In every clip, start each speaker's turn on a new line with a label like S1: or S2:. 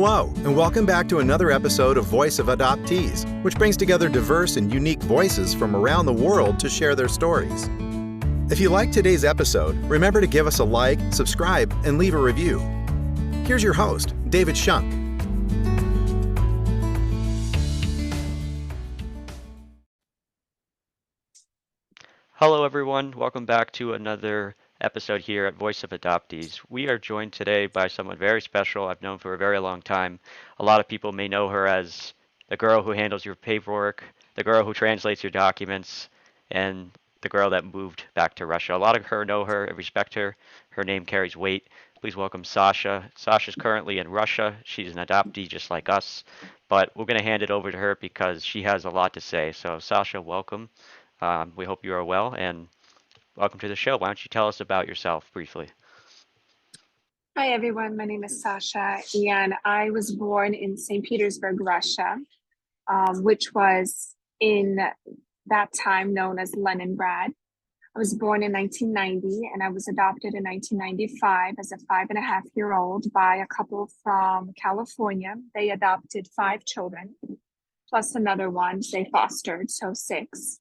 S1: Hello, and welcome back to another episode of Voice of Adoptees, which brings together diverse and unique voices from around the world to share their stories. If you like today's episode, remember to give us a like, subscribe, and leave a review. Here's your host, David Shunk.
S2: Hello everyone, welcome back to another episode here at Voice of Adoptees. We are joined today by someone very special I've known for a very long time. A lot of people may know her as the girl who handles your paperwork, the girl who translates your documents, and the girl that moved back to Russia. A lot of her know her and respect her. Her name carries weight. Please welcome Sasha. Sasha's currently in Russia. She's an adoptee just like us, but we're going to hand it over to her because she has a lot to say. So Sasha, welcome. We hope you are well, and welcome to the show. Why don't you tell us about yourself briefly?
S3: Hi, everyone. My name is Sasha, and I was born in St. Petersburg, Russia, which was in that time known as Leningrad. I was born in 1990, and I was adopted in 1995 as a 5.5-year-old by a couple from California. They adopted 5 children, plus another one they fostered, so 6.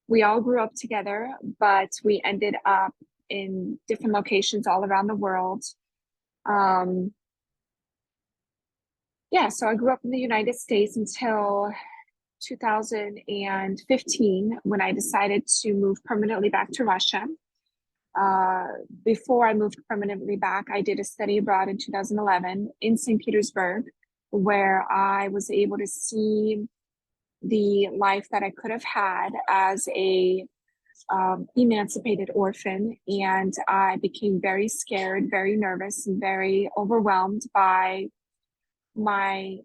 S3: We all grew up together, but we ended up in different locations all around the world. So I grew up in the United States until 2015 when I decided to move permanently back to Russia. Before I moved permanently back, I did a study abroad in 2011 in St. Petersburg, where I was able to see the life that I could have had as a emancipated orphan, and I became very scared, very nervous, and very overwhelmed by my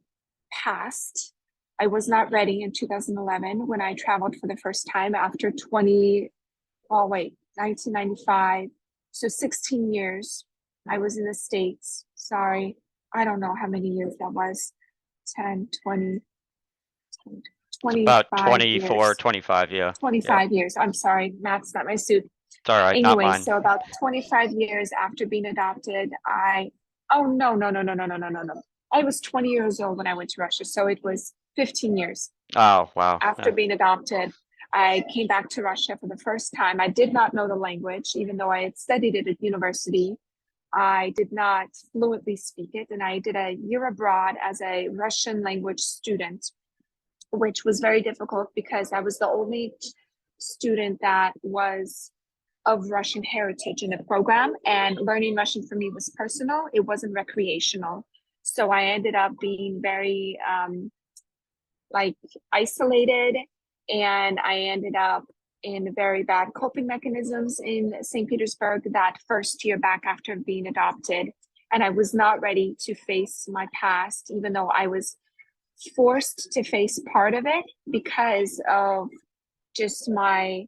S3: past. I was not ready in 2011 when I traveled for the first time after 1995. So 16 years I was in the States. Sorry, I don't know how many years that was. 10, 20, 25
S2: About 24,
S3: years.
S2: 25, yeah.
S3: 25 years. I'm sorry, math's not my suit.
S2: It's all right, not
S3: Anyway,
S2: mine.
S3: so about 25 years after being adopted, I was 20 years old when I went to Russia, so it was 15 years
S2: Oh, wow.
S3: after being adopted. I came back to Russia for the first time. I did not know the language, even though I had studied it at university. I did not fluently speak it, and I did a year abroad as a Russian language student, which was very difficult because I was the only student that was of Russian heritage in the program, and learning Russian for me was personal. It wasn't recreational. So I ended up being very isolated, and I ended up in very bad coping mechanisms in St. Petersburg that first year back after being adopted. And I was not ready to face my past, even though I was forced to face part of it because of just my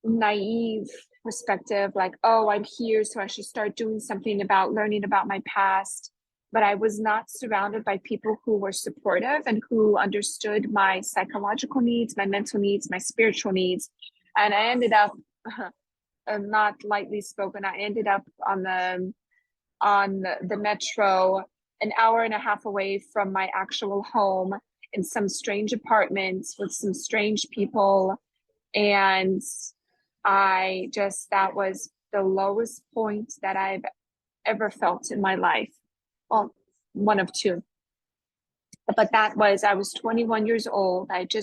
S3: naive perspective, like, oh, I'm here, so I should start doing something about learning about my past. But I was not surrounded by people who were supportive and who understood my psychological needs, my mental needs, my spiritual needs. And I ended up, not lightly spoken, I ended up on the metro an hour and a half away from my actual home in some strange apartments with some strange people. And that was the lowest point that I've ever felt in my life. Well, one of two. But I was 21 years old. I'd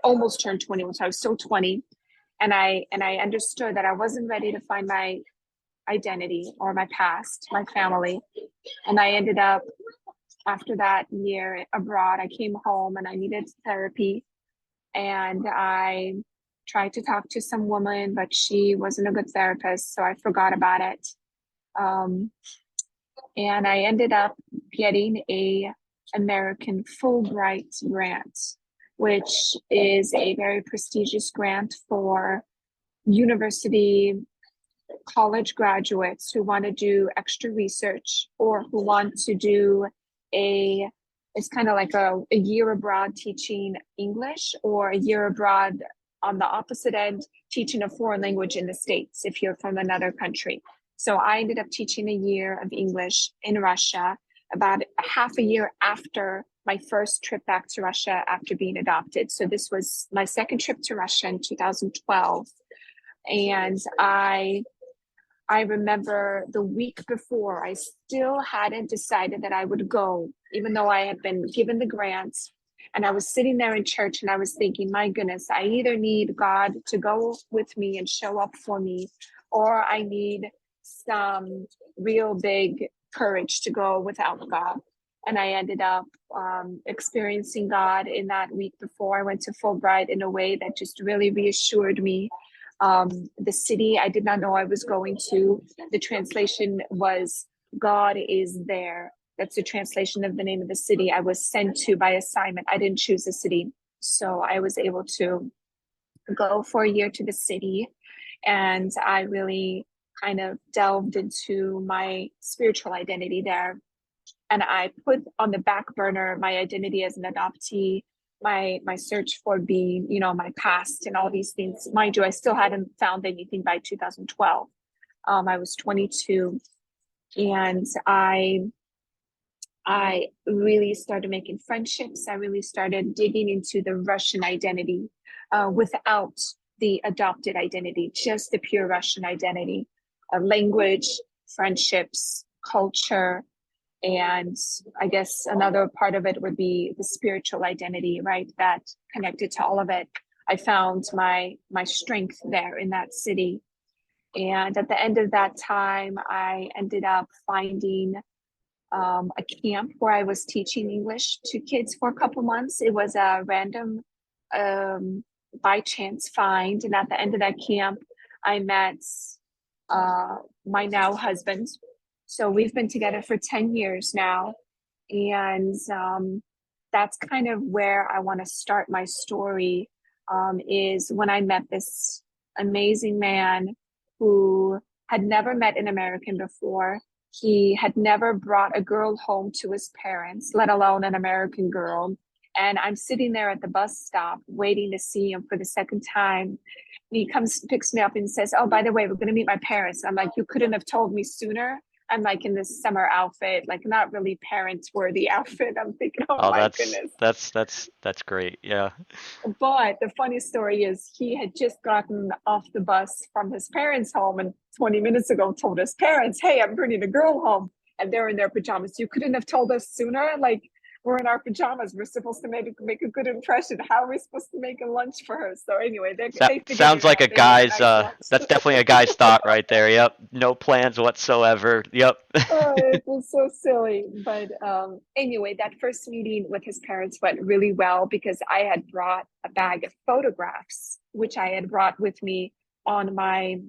S3: almost turned 21, so I was still 20. And I understood that I wasn't ready to find my identity or my past, my family. And I ended up, after that year abroad, I came home and I needed therapy. And I tried to talk to some woman, but she wasn't a good therapist, so I forgot about it. And I ended up getting a American Fulbright grant, which is a very prestigious grant for university college graduates who want to do extra research or who want to do it's kind of like a year abroad teaching English, or a year abroad on the opposite end teaching a foreign language in the States if you're from another country. So I ended up teaching a year of English in Russia, about half a year after my first trip back to Russia after being adopted. So this was my second trip to Russia in 2012. And I remember the week before, I still hadn't decided that I would go, even though I had been given the grants. And I was sitting there in church and I was thinking, my goodness, I either need God to go with me and show up for me, or I need some real big courage to go without God. And I ended up experiencing God in that week before I went to Fulbright in a way that just really reassured me. The city I did not know I was going to, the translation was God is there. That's the translation of the name of the city I was sent to by assignment. I didn't choose the city. So I was able to go for a year to the city. And I really kind of delved into my spiritual identity there. And I put on the back burner my identity as an adoptee, my search for being, my past and all these things. Mind you, I still hadn't found anything by 2012. I was 22, and I really started making friendships. I really started digging into the Russian identity without the adopted identity, just the pure Russian identity, language, friendships, culture. And I guess another part of it would be the spiritual identity, right? That connected to all of it. I found my strength there in that city. And at the end of that time, I ended up finding a camp where I was teaching English to kids for a couple months. It was a random, by chance find. And at the end of that camp, I met my now husband. So we've been together for 10 years now. And that's kind of where I want to start my story, is when I met this amazing man who had never met an American before. He had never brought a girl home to his parents, let alone an American girl. And I'm sitting there at the bus stop waiting to see him for the second time. And he comes, picks me up and says, "Oh, by the way, we're going to meet my parents." I'm like, "You couldn't have told me sooner." I'm like in this summer outfit, like not really parent worthy outfit. I'm thinking, oh
S2: Oh,
S3: my goodness.
S2: that's great. Yeah.
S3: But the funny story is he had just gotten off the bus from his parents' home and 20 minutes ago told his parents, "Hey, I'm bringing a girl home." And they're in their pajamas. "You couldn't have told us sooner." Like, we're in our pajamas. We're supposed to make a good impression. How are we supposed to make a lunch for her? So anyway, they figured
S2: Sounds
S3: it
S2: like
S3: out.
S2: a
S3: They made a
S2: guy's
S3: nice lunch.
S2: that's definitely a guy's thought right there. Yep. No plans whatsoever. Yep.
S3: Oh, it was so silly. But anyway, that first meeting with his parents went really well because I had brought a bag of photographs, which I had brought with me on my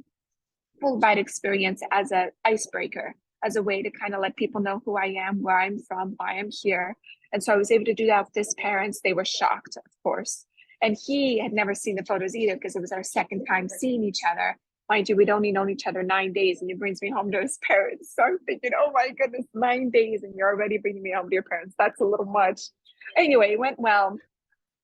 S3: Fulbright experience as an icebreaker, as a way to kind of let people know who I am, where I'm from, why I'm here. And so I was able to do that with his parents. They were shocked, of course. And he had never seen the photos either because it was our second time seeing each other. Mind you, we'd only known each other 9 days, and he brings me home to his parents. So I'm thinking, oh my goodness, 9 days, and you're already bringing me home to your parents. That's a little much. Anyway, it went well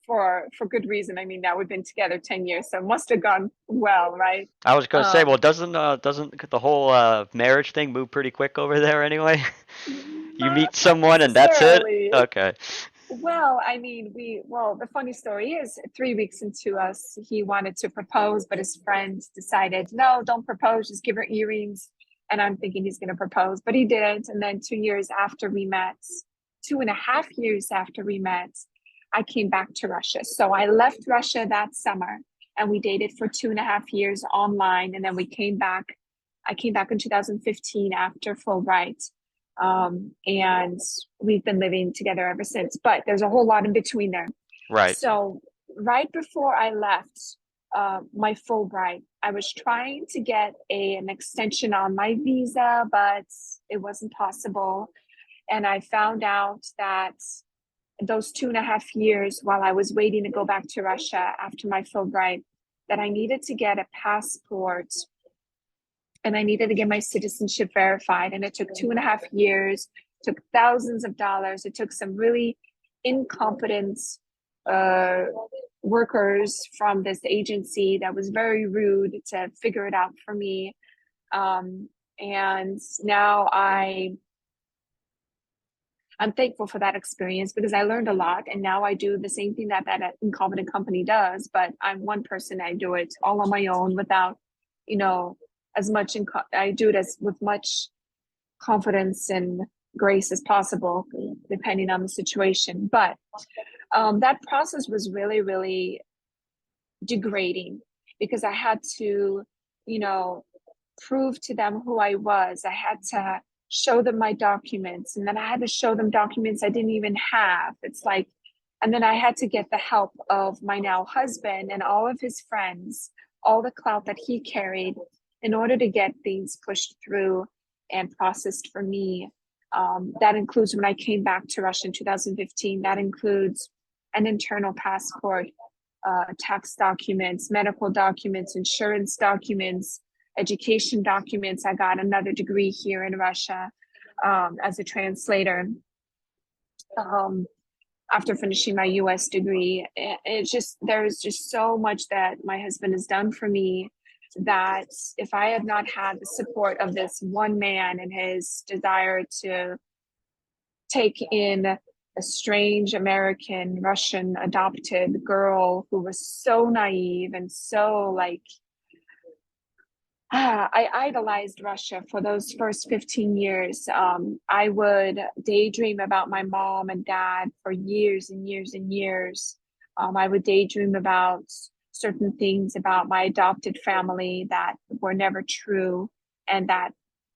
S3: for good reason. I mean, now we've been together 10 years, so it must have gone well, right?
S2: I was gonna say, well,
S3: Um,
S2: doesn't the whole marriage thing move pretty quick over there anyway? You
S3: Not
S2: meet someone and that's it?
S3: necessarily.
S2: Okay.
S3: Well, I mean, the funny story is 3 weeks into us, he wanted to propose, but his friends decided, no, don't propose, just give her earrings. And I'm thinking he's going to propose, but he didn't. And then 2 years after we met, 2.5 years after we met, I came back to Russia. So I left Russia that summer and we dated for 2.5 years online. And then we came back. I came back in 2015 after Fulbright. And we've been living together ever since, but there's a whole lot in between there.
S2: Right.
S3: So right before I left my Fulbright, I was trying to get an extension on my visa, but it wasn't possible. And I found out that those 2.5 years while I was waiting to go back to Russia after my Fulbright, that I needed to get a passport and I needed to get my citizenship verified. And it took 2.5 years, took thousands of dollars. It took some really incompetent workers from this agency that was very rude to figure it out for me. And now I'm thankful for that experience because I learned a lot, and now I do the same thing that incompetent company does, but I'm one person. I do it all on my own without, as much. I do it with much confidence and grace as possible, depending on the situation. But that process was really, really degrading because I had to, you know, prove to them who I was. I had to show them my documents, and then I had to show them documents I didn't even have. It's like, and then I had to get the help of my now husband and all of his friends, all the clout that he carried in order to get things pushed through and processed for me. That includes when I came back to Russia in 2015, that includes an internal passport, tax documents, medical documents, insurance documents, education documents. I got another degree here in Russia as a translator after finishing my US degree. There's just so much that my husband has done for me that if I had not had the support of this one man and his desire to take in a strange American Russian adopted girl who was so naive and so like, I idolized Russia for those first 15 years. I would daydream about my mom and dad for years and years and years. I would daydream about certain things about my adopted family that were never true and that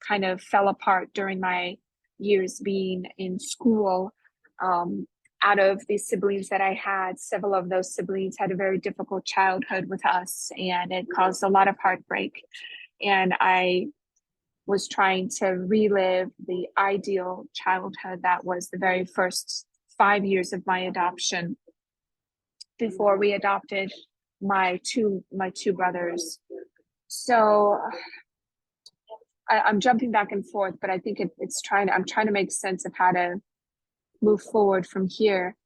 S3: kind of fell apart during my years being in school. Out of the siblings that I had, several of those siblings had a very difficult childhood with us, and it caused a lot of heartbreak. And I was trying to relive the ideal childhood that was the very first 5 years of my adoption before we adopted my two brothers. So I'm jumping back and forth, but I think I'm trying to make sense of how to move forward from here.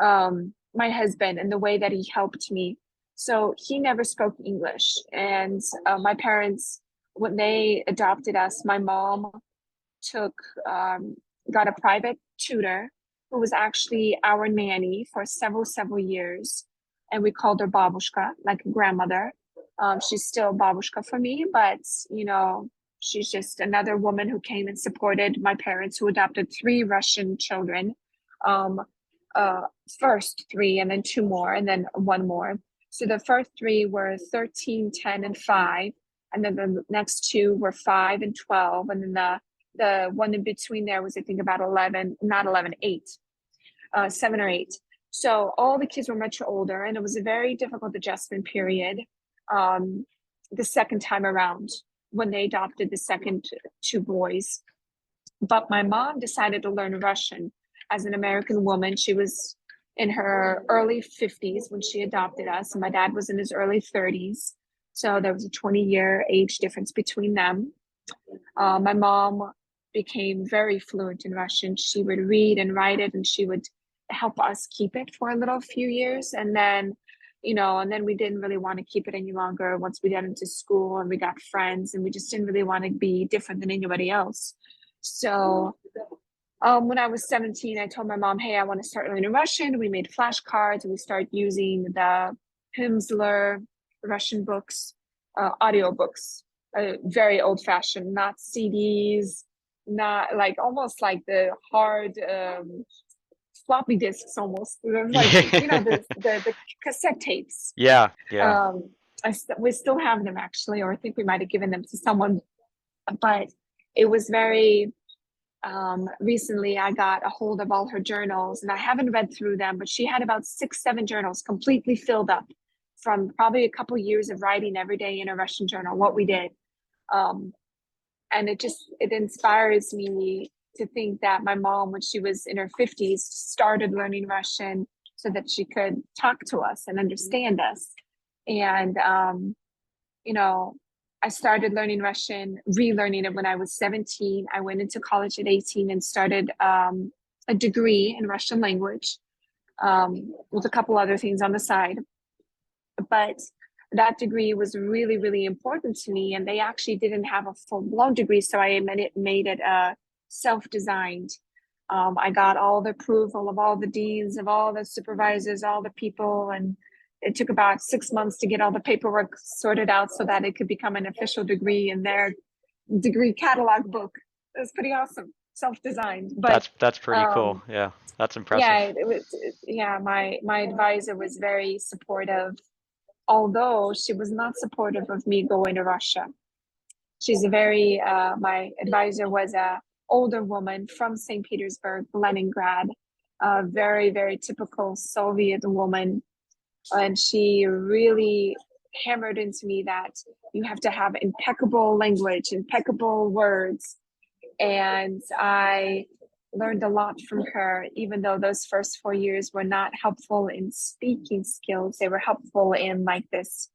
S3: My husband and the way that he helped me. So he never spoke English. And my parents, when they adopted us, my mom got a private tutor who was actually our nanny for several years. And we called her babushka, like a grandmother. She's still babushka for me, but, she's just another woman who came and supported my parents who adopted 3 Russian children. First 3 and then 2 more and then 1 more. So the first 3 were 13, 10, and 5. And then the next 2 were 5 and 12. And then the one in between there was, I think, about 8, 7 or 8. So all the kids were much older, and it was a very difficult adjustment period the second time around when they adopted the second 2 boys. But my mom decided to learn Russian. As an American woman, she was in her early 50s when she adopted us, and my dad was in his early 30s. So there was a 20-year age difference between them. My mom became very fluent in Russian. She would read and write it, and she would help us keep it for a few years. And then, we didn't really want to keep it any longer once we got into school and we got friends, and we just didn't really want to be different than anybody else. So when I was 17, I told my mom, hey, I want to start learning Russian. We made flashcards and we started using the Pimsleur Russian books, audio books, very old fashioned, not CDs, not like almost like the hard floppy disks almost. Like, the cassette tapes.
S2: Yeah.
S3: We still have them actually, or I think we might have given them to someone, but it was very, recently I got a hold of all her journals, and I haven't read through them, but she had about 6-7 journals completely filled up from probably a couple years of writing every day in a Russian journal, what we did. And it inspires me to think that my mom, when she was in her 50s, started learning Russian so that she could talk to us and understand us. And, I started learning Russian, relearning it when I was 17. I went into college at 18 and started a degree in Russian language with a couple other things on the side. But that degree was really, really important to me. And they actually didn't have a full-blown degree, so I made it self-designed. I got all the approval of all the deans, of all the supervisors, all the people, and it took about 6 months to get all the paperwork sorted out so that it could become an official degree in their degree catalog book. It was pretty awesome, self-designed. But
S2: That's pretty cool. Yeah, that's impressive.
S3: yeah, yeah, my advisor was very supportive, although she was not supportive of me going to Russia. She's a very my advisor was a older woman from St. Petersburg, Leningrad, a very, very typical Soviet woman. And she really hammered into me that you have to have impeccable language, impeccable words. And I learned a lot from her, even though those first 4 years were not helpful in speaking skills. They were helpful in like this,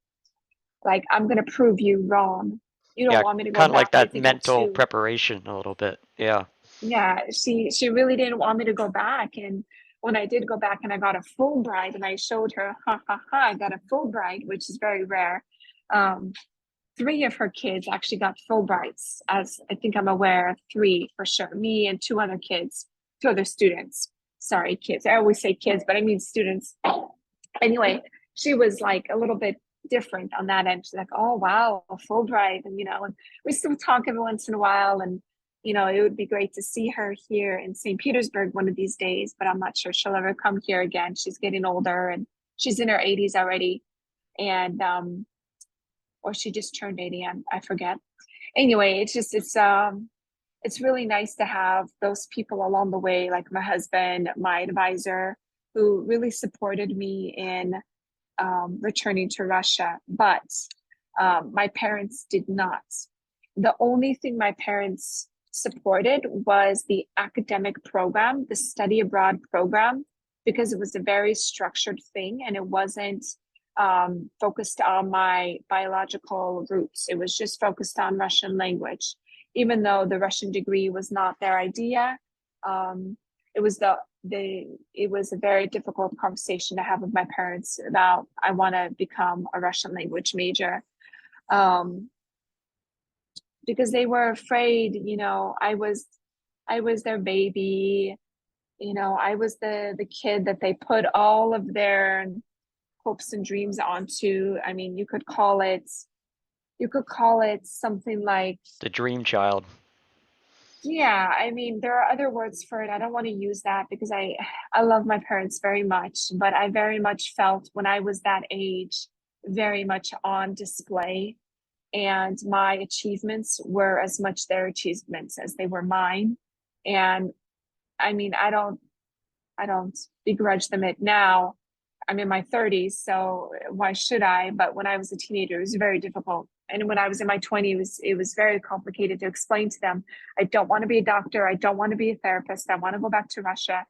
S3: like, I'm going to prove you wrong. You don't
S2: Yeah,
S3: want me to go
S2: kind of like
S3: back. I
S2: that
S3: think I'm
S2: mental
S3: too.
S2: preparation a little bit. Yeah.
S3: Yeah, she really didn't want me to go back. And when I did go back and I got a Fulbright and I showed her, ha ha ha, I got a Fulbright, which is very rare. Um, Three of her kids actually got Fulbrights, as I think I'm aware, three for sure. Me and two other kids, two other students. Sorry, kids. I always say kids, but I mean students. Anyway, she was like a little bit different on that end. She's like, oh wow, a Fulbright, and and we still talk every once in a while, and it would be great to see her here in St. Petersburg one of these days, but I'm not sure she'll ever come here again. She's getting older and she's in her 80s already, and or she just turned 80, I forget. Anyway, it's really nice to have those people along the way, like my husband, my advisor, who really supported me in returning to Russia. But my parents did not. The only thing my parents supported was the academic program, the study abroad program, because it was a very structured thing and it wasn't focused on my biological roots. It was just focused on Russian language. Even though the Russian degree was not their idea, it was it was a very difficult conversation to have with my parents about I want to become a Russian language major. Because they were afraid, I was their baby, I was the kid that they put all of their hopes and dreams onto. I mean, you could call it something like,
S2: The dream child.
S3: yeah, I mean, there are other words for it. I don't want to use that because I love my parents very much, but I very much felt when I was that age very much on display, and my achievements were as much their achievements as they were mine. And I mean, I don't begrudge them it now. I'm in my 30s, so why should I? But when I was a teenager, it was very difficult. And when I was in my 20s, it was very complicated to explain to them, I don't want to be a doctor. I don't want to be a therapist. I want to go back to Russia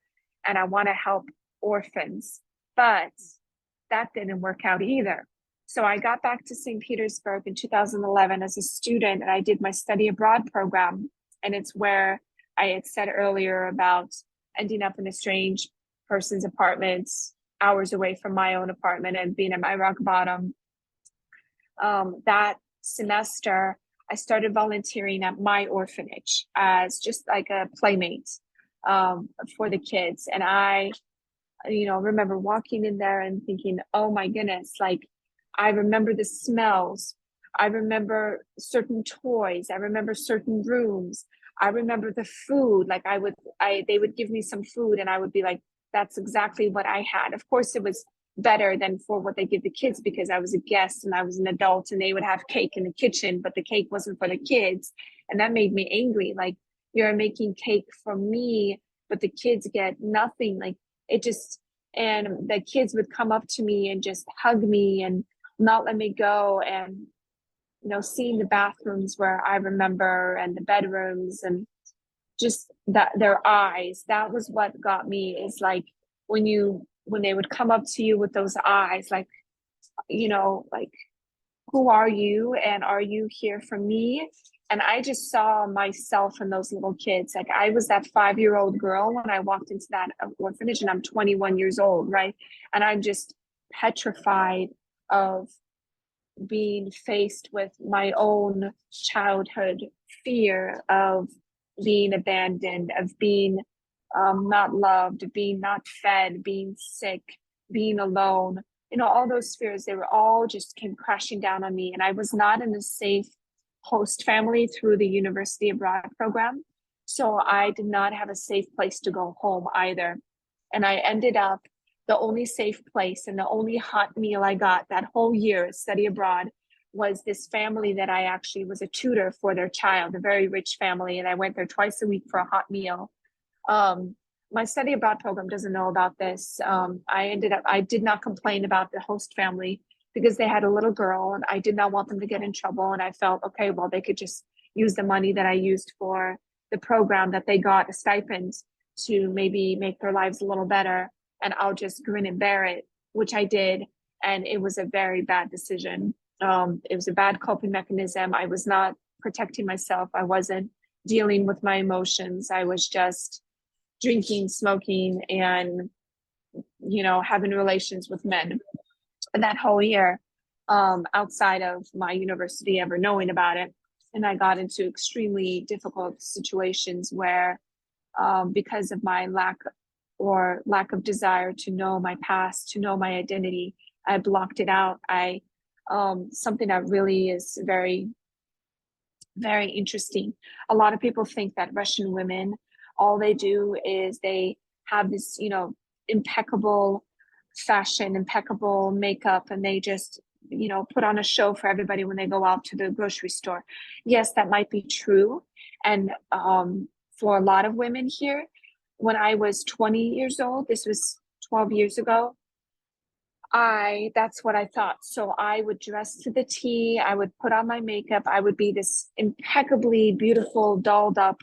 S3: and I want to help orphans. But that didn't work out either. So I got back to St. Petersburg in 2011 as a student, and I did my study abroad program. And it's where I had said earlier about ending up in a strange person's apartment, hours away from my own apartment and being at my rock bottom. That semester, I started volunteering at my orphanage as just like a playmate for the kids. And I, remember walking in there and thinking, oh my goodness, like I remember the smells. I remember certain toys. I remember certain rooms. I remember the food. Like they would give me some food and I would be like, that's exactly what I had. Of course, it was better than for what they give the kids because I was a guest and I was an adult and they would have cake in the kitchen, but the cake wasn't for the kids. And that made me angry. Like, you're making cake for me, but the kids get nothing. Like, it just, and the kids would come up to me and just hug me and not let me go. And, seeing the bathrooms where I remember and the bedrooms and just that their eyes, that was what got me, is like when they would come up to you with those eyes, like, like, who are you and are you here for me? And I just saw myself in those little kids. Like, I was that 5-year-old girl when I walked into that orphanage, and I'm 21 years old, right? And I'm just petrified of being faced with my own childhood fear of being abandoned, of being not loved, being not fed, being sick, being alone. All those fears, they were all just came crashing down on me. And I was not in a safe host family through the university abroad program. So I did not have a safe place to go home either. And I ended up the only safe place and the only hot meal I got that whole year study abroad was this family that I actually was a tutor for their child, a very rich family. And I went there twice a week for a hot meal. My study abroad program doesn't know about this. I did not complain about the host family because they had a little girl and I did not want them to get in trouble. And I felt, okay, well, they could just use the money that I used for the program that they got a stipend to maybe make their lives a little better. And I'll just grin and bear it, which I did. And it was a very bad decision. It was a bad coping mechanism. I was not protecting myself. I wasn't dealing with my emotions. I was just drinking, smoking, and having relations with men. And that whole year, outside of my university ever knowing about it, and I got into extremely difficult situations where, because of my lack of desire to know my past, to know my identity, I blocked it out. Something that really is very, very interesting. A lot of people think that Russian women, all they do is they have this, impeccable fashion, impeccable makeup, and they just, put on a show for everybody when they go out to the grocery store. Yes, that might be true. And for a lot of women here, when I was 20 years old, this was 12 years ago, that's what I thought. So I would dress to the T, I would put on my makeup, I would be this impeccably beautiful, dolled up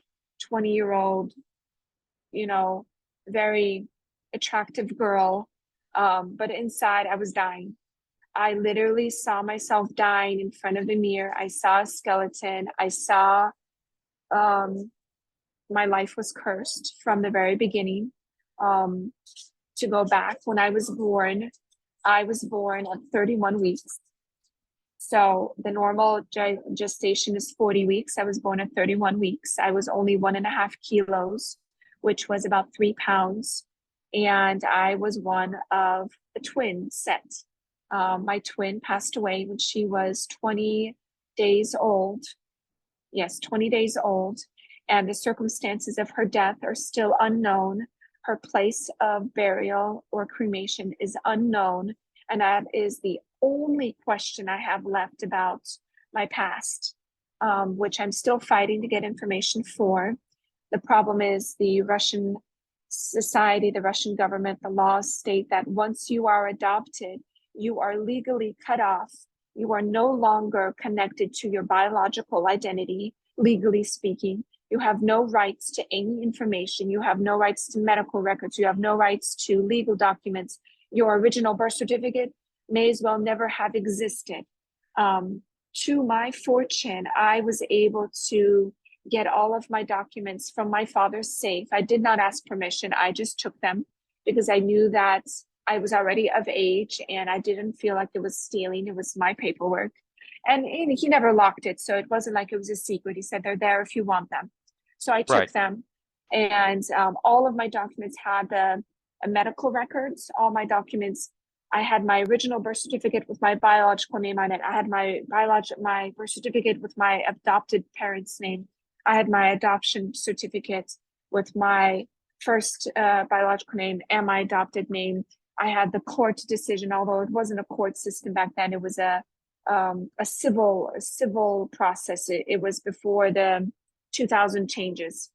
S3: 20-year-old, very attractive girl. But inside I was dying. I literally saw myself dying in front of a mirror. I saw a skeleton. I saw my life was cursed from the very beginning. To go back, when I was born at 31 weeks. So the normal gestation is 40 weeks. I was born at 31 weeks. I was only 1.5 kilos, which was about 3 pounds. And I was one of a twin set. My twin passed away when she was 20 days old. Yes, 20 days old. And the circumstances of her death are still unknown. Her place of burial or cremation is unknown. And that is the only question I have left about my past, which I'm still fighting to get information for. The problem is the Russian society, the Russian government, the laws state that once you are adopted, you are legally cut off. You are no longer connected to your biological identity, legally speaking. You have no rights to any information. You have no rights to medical records. You have no rights to legal documents. Your original birth certificate may as well never have existed. To my fortune, I was able to get all of my documents from my father's safe. I did not ask permission. I just took them because I knew that I was already of age and I didn't feel like it was stealing. It was my paperwork. And he never locked it. So it wasn't like it was a secret. He said, they're there if you want them. So I took them, and all of my documents had the medical records. All my documents, I had my original birth certificate with my biological name on it. I had my birth certificate with my adopted parents' name. I had my adoption certificate with my first biological name and my adopted name. I had the court decision, although it wasn't a court system back then. It was a civil process. It was before the 2000 changes,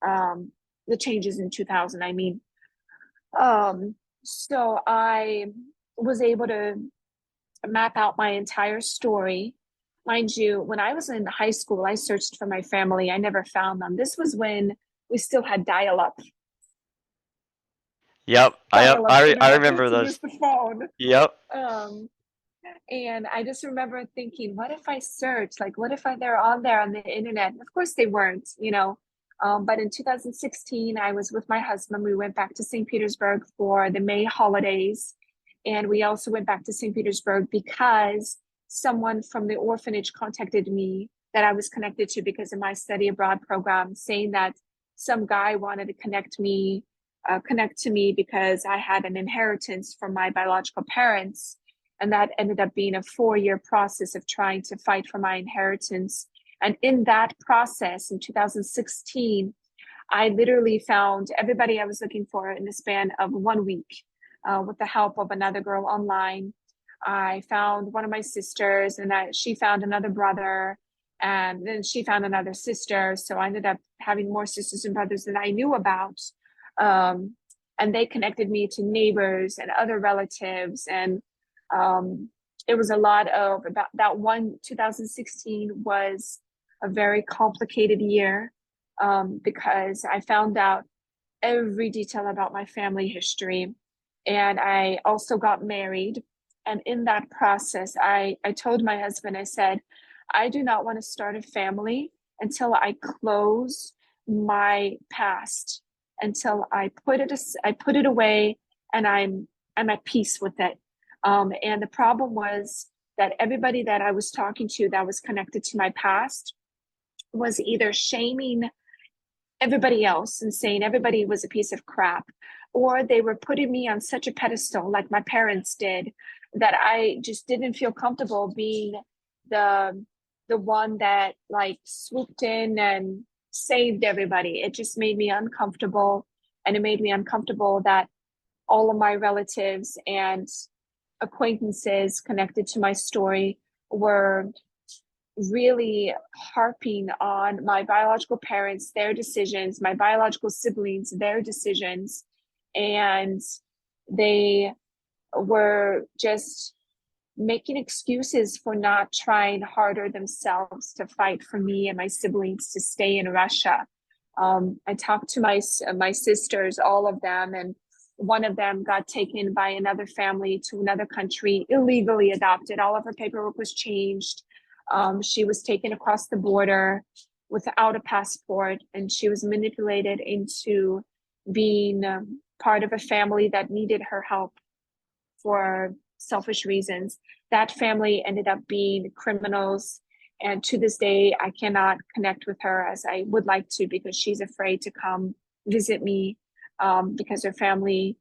S3: the changes in 2000, I mean. So I was able to map out my entire story. Mind you, when I was in high school, I searched for my family. I never found them. This was when we still had dial-up.
S2: Yep, I remember
S3: to
S2: those.
S3: use the phone.
S2: Yep.
S3: And I just remember thinking, what if I search? Like, what if they're on there on the internet? And of course they weren't, But in 2016, I was with my husband. We went back to St. Petersburg for the May holidays. And we also went back to St. Petersburg because someone from the orphanage contacted me that I was connected to because of my study abroad program, saying that some guy wanted to connect to me because I had an inheritance from my biological parents. And that ended up being a 4-year process of trying to fight for my inheritance. And in that process, in 2016, I literally found everybody I was looking for in the span of 1 week with the help of another girl online. I found one of my sisters, and she found another brother, and then she found another sister. So I ended up having more sisters and brothers than I knew about. And they connected me to neighbors and other relatives. And it was a lot of about that 2016 was a very complicated year because I found out every detail about my family history. And I also got married. And in that process, I told my husband, I said, I do not want to start a family until I close my past, until I put it away, and I'm at peace with it. And the problem was that everybody that I was talking to that was connected to my past was either shaming everybody else and saying everybody was a piece of crap, or they were putting me on such a pedestal like my parents did, that I just didn't feel comfortable being the one that like swooped in and saved everybody. It just made me uncomfortable. And it made me uncomfortable that all of my relatives and acquaintances connected to my story were really harping on my biological parents, their decisions, my biological siblings, their decisions. And they were just making excuses for not trying harder themselves to fight for me and my siblings to stay in Russia. I talked to my sisters, all of them, and one of them got taken by another family to another country, illegally adopted. All of her paperwork was changed. She was taken across the border without a passport, and she was manipulated into being part of a family that needed her help for selfish reasons. That family ended up being criminals. And to this day, I cannot connect with her as I would like to, because she's afraid to come visit me because her family,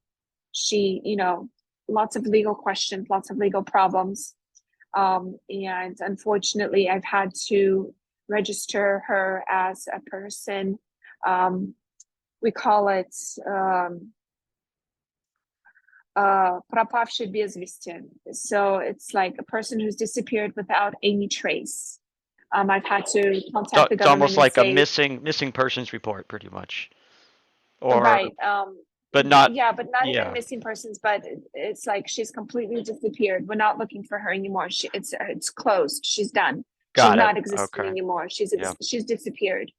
S3: lots of legal questions, lots of legal problems. And unfortunately, I've had to register her as a person. We call it пропавший без вести. So it's like a person who's disappeared without any trace. I've had to contact the government.
S2: It's almost like
S3: a
S2: missing persons report, pretty much. Or
S3: right.
S2: But not.
S3: Yeah, but not
S2: Yeah.
S3: even missing persons. But it's like she's completely disappeared. We're not looking for her anymore. It's closed. She's done. She's not existing anymore. She's disappeared.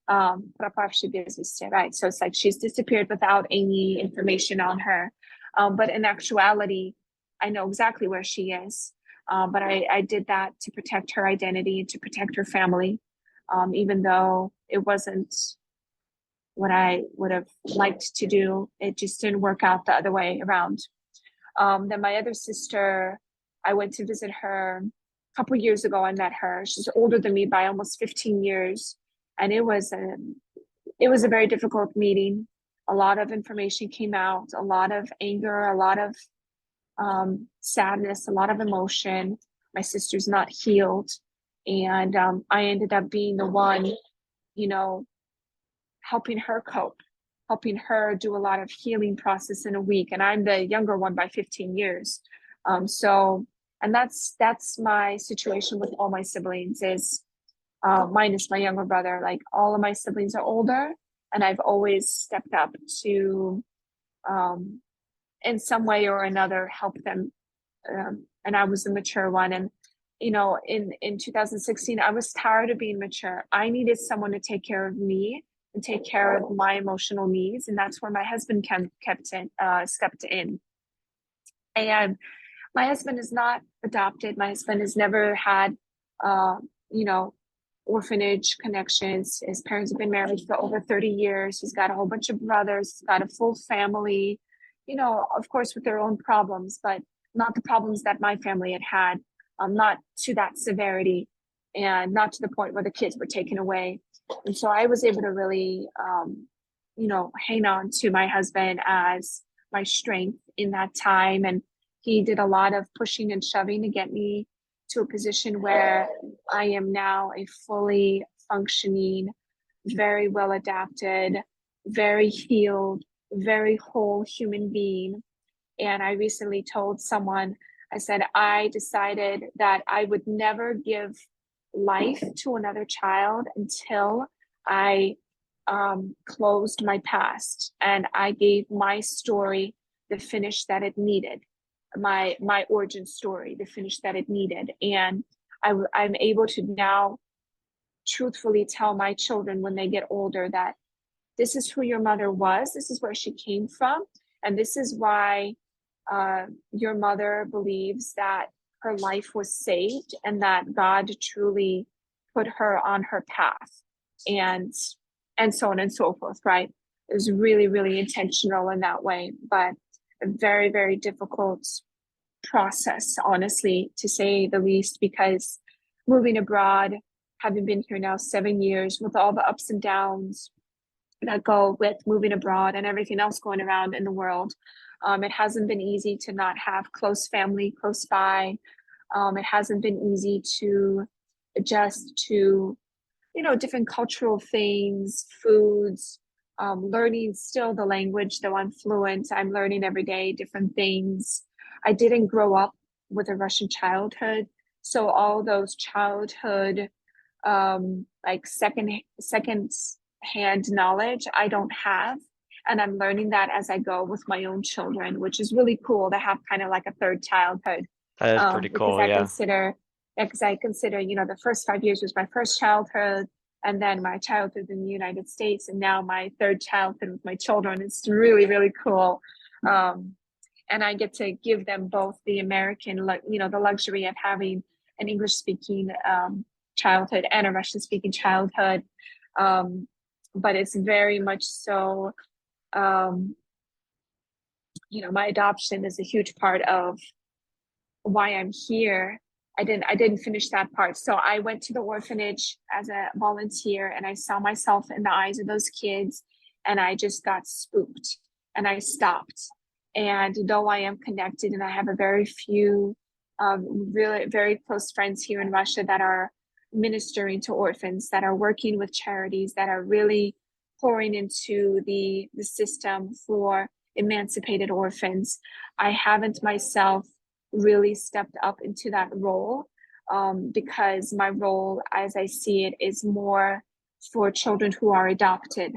S3: Пропавший без вести. Right. So it's like she's disappeared without any information on her. But in actuality, I know exactly where she is. But I did that to protect her identity and to protect her family, even though it wasn't what I would have liked to do. It just didn't work out the other way around. Then my other sister, I went to visit her a couple of years ago. I met her. She's older than me by almost 15 years. And it was a very difficult meeting. A lot of information came out, a lot of anger, a lot of sadness, a lot of emotion. My sister's not healed. And I ended up being the one, helping her cope, helping her do a lot of healing process in a week. And I'm the younger one by 15 years. And that's my situation with all my siblings is minus my younger brother. Like all of my siblings are older, and I've always stepped up to in some way or another help them. And I was the mature one. And in 2016, I was tired of being mature. I needed someone to take care of me and take care of my emotional needs, and that's where my husband stepped in. And my husband is not adopted. My husband has never had orphanage connections. His parents have been married for over 30 years. He's got a whole bunch of brothers. He's got a full family, of course with their own problems, but not the problems that my family had. not to that severity and not to the point where the kids were taken away. And so I was able to really, hang on to my husband as my strength in that time. And he did a lot of pushing and shoving to get me to a position where I am now a fully functioning, very well adapted, very healed, very whole human being. And I recently told someone, I said, I decided that I would never give life to another child until I closed my past and I gave my story the finish that it needed, my origin story, the finish that it needed. And I'm able to now truthfully tell my children when they get older that this is who your mother was, this is where she came from, and this is why your mother believes that her life was saved and that God truly put her on her path, and so on and so forth, right? It was really, really intentional in that way, but a very, very difficult process, honestly, to say the least, because moving abroad, having been here now 7 years, with all the ups and downs that go with moving abroad and everything else going around in the world, it hasn't been easy to not have close family close by. It hasn't been easy to adjust to, different cultural things, foods, learning still the language, though I'm fluent. I'm learning every day different things. I didn't grow up with a Russian childhood, so all those childhood, like second hand knowledge, I don't have. And I'm learning that as I go with my own children, which is really cool to have kind of like a third childhood.
S2: That is pretty
S3: Because
S2: cool, yeah.
S3: I consider, the first 5 years was my first childhood, and then my childhood in the United States, and now my third childhood with my children. It's really, really cool. And I get to give them both the American, the luxury of having an English speaking childhood and a Russian speaking childhood. But it's very much so, my adoption is a huge part of why I'm here. I didn't finish that part. So I went to the orphanage as a volunteer, and I saw myself in the eyes of those kids, and I just got spooked and I stopped. And though I am connected and I have a very few really very close friends here in Russia that are ministering to orphans, that are working with charities, that are really pouring into the system for emancipated orphans, I haven't myself really stepped up into that role, because my role, as I see it, is more for children who are adopted.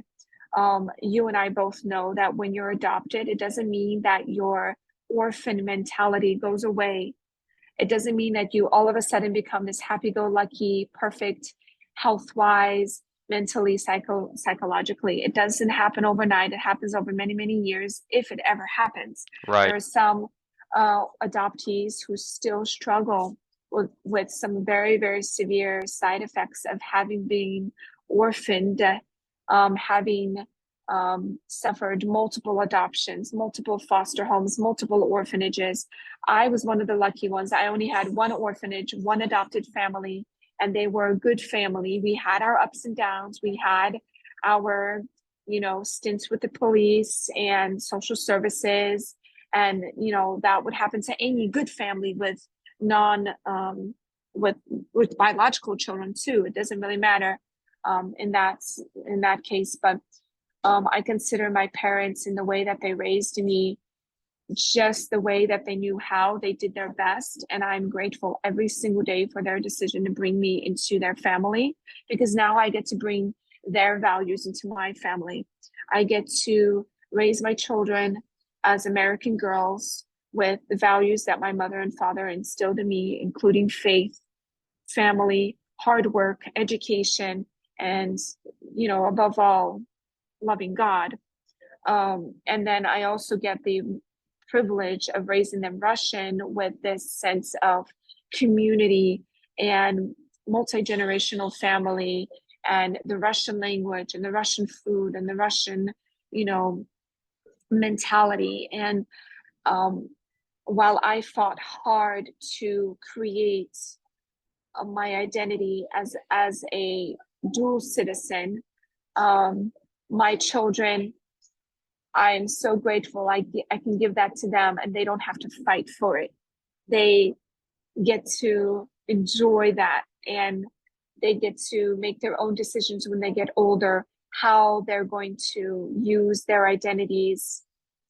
S3: You and I both know that when you're adopted, it doesn't mean that your orphan mentality goes away. It doesn't mean that you all of a sudden become this happy-go-lucky, perfect, health-wise, mentally, psychologically. It doesn't happen overnight. It happens over many, many years, if it ever happens.
S2: Right.
S3: There are some adoptees who still struggle with some very, very severe side effects of having been orphaned, having suffered multiple adoptions, multiple foster homes, multiple orphanages. I was one of the lucky ones. I only had one orphanage, one adopted family, and they were a good family. We had our ups and downs. We had our, stints with the police and social services. And, that would happen to any good family with with biological children too. It doesn't really matter in that case. But I consider my parents, in the way that they raised me, just the way that they knew how, they did their best. And I'm grateful every single day for their decision to bring me into their family, because now I get to bring their values into my family. I get to raise my children as American girls with the values that my mother and father instilled in me, including faith, family, hard work, education, and, above all, loving God. And then I also get the privilege of raising them Russian with this sense of community and multi-generational family, and the Russian language and the Russian food and the Russian, mentality. And while I fought hard to create my identity as a dual citizen, my children, I am so grateful I can give that to them and they don't have to fight for it. They get to enjoy that, and they get to make their own decisions when they get older, how they're going to use their identities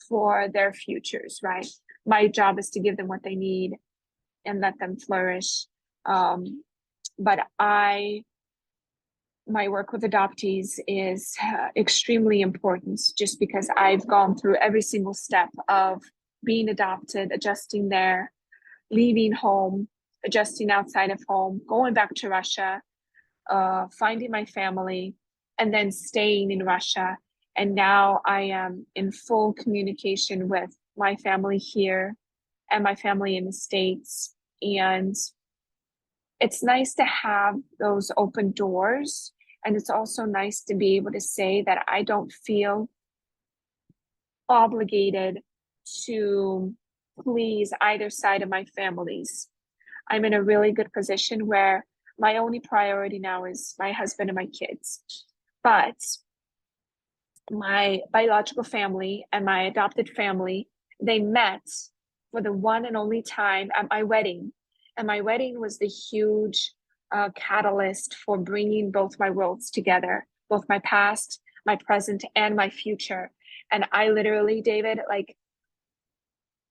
S3: for their futures, right? My job is to give them what they need and let them flourish. But my work with adoptees is extremely important, just because I've gone through every single step of being adopted, adjusting there, leaving home, adjusting outside of home, going back to Russia, finding my family, and then staying in Russia. And now I am in full communication with my family here and my family in the States. And it's nice to have those open doors. And it's also nice to be able to say that I don't feel obligated to please either side of my families. I'm in a really good position where my only priority now is my husband and my kids. But my biological family and my adopted family, they met for the one and only time at my wedding. And my wedding was the huge catalyst for bringing both my worlds together, both my past, my present, and my future. And I literally, David, like,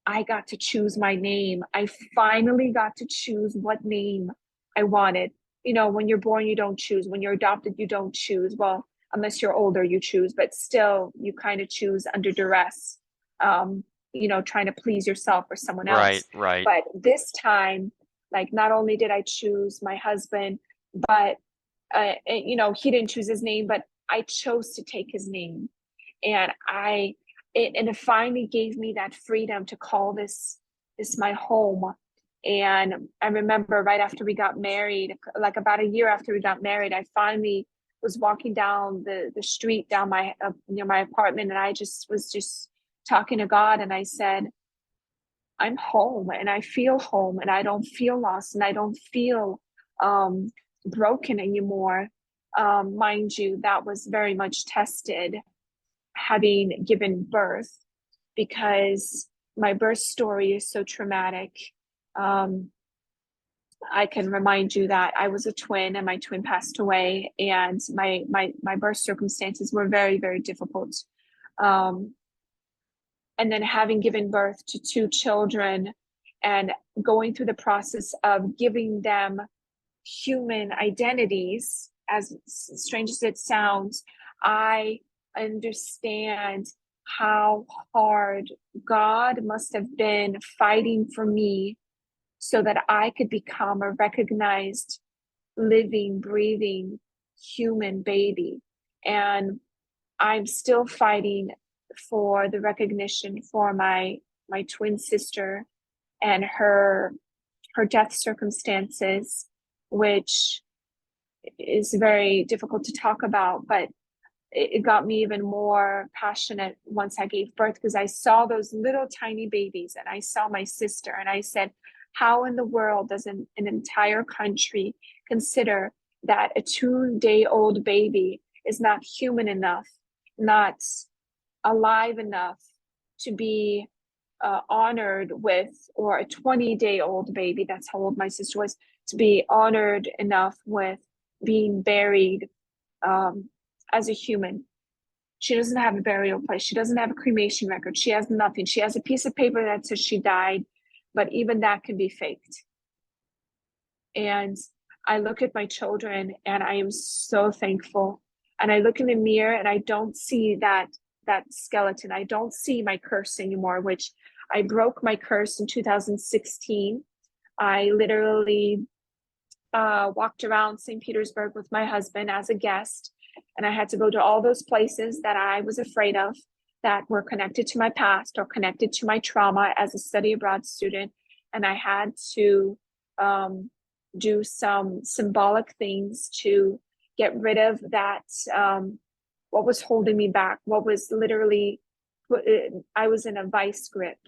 S3: I got to choose my name. I finally got to choose what name I wanted. You know, when you're born, you don't choose. When you're adopted, you don't choose. Well, unless you're older, you choose, but still you kind of choose under duress, you know, trying to please yourself or someone else.
S2: Right.
S3: But this time, like, not only did I choose my husband, but, you know, he didn't choose his name, but I chose to take his name. And it finally gave me that freedom to call this my home. And I remember right after we got married, like about a year after we got married, I finally was walking down the street down my near my apartment, and I was talking to God, and I said, I'm home, and I feel home, and I don't feel lost, and I don't feel broken anymore. Mind you, that was very much tested having given birth, because my birth story is so traumatic. I can remind you that I was a twin, and my twin passed away, and my birth circumstances were very, very difficult. And then having given birth to two children and going through the process of giving them human identities, as strange as it sounds, I understand how hard God must have been fighting for me so that I could become a recognized, living, breathing human baby. And I'm still fighting for the recognition for my twin sister and her death circumstances, which is very difficult to talk about, but it got me even more passionate once I gave birth, because I saw those little tiny babies, and I saw my sister, and I said, how in the world does an entire country consider that a 2-day-old baby is not human enough, not alive enough to be honored with, or a 20-day-old baby, that's how old my sister was, to be honored enough with being buried as a human. She doesn't have a burial place. She doesn't have a cremation record. She has nothing. She has a piece of paper that says she died, but even that can be faked. And I look at my children, and I am so thankful. And I look in the mirror, and I don't see that skeleton. I don't see my curse anymore, which I broke my curse in 2016. I literally walked around St. Petersburg with my husband as a guest, and I had to go to all those places that I was afraid of, that were connected to my past or connected to my trauma as a study abroad student. And I had to do some symbolic things to get rid of that, what was holding me back, what was literally, I was in a vice grip,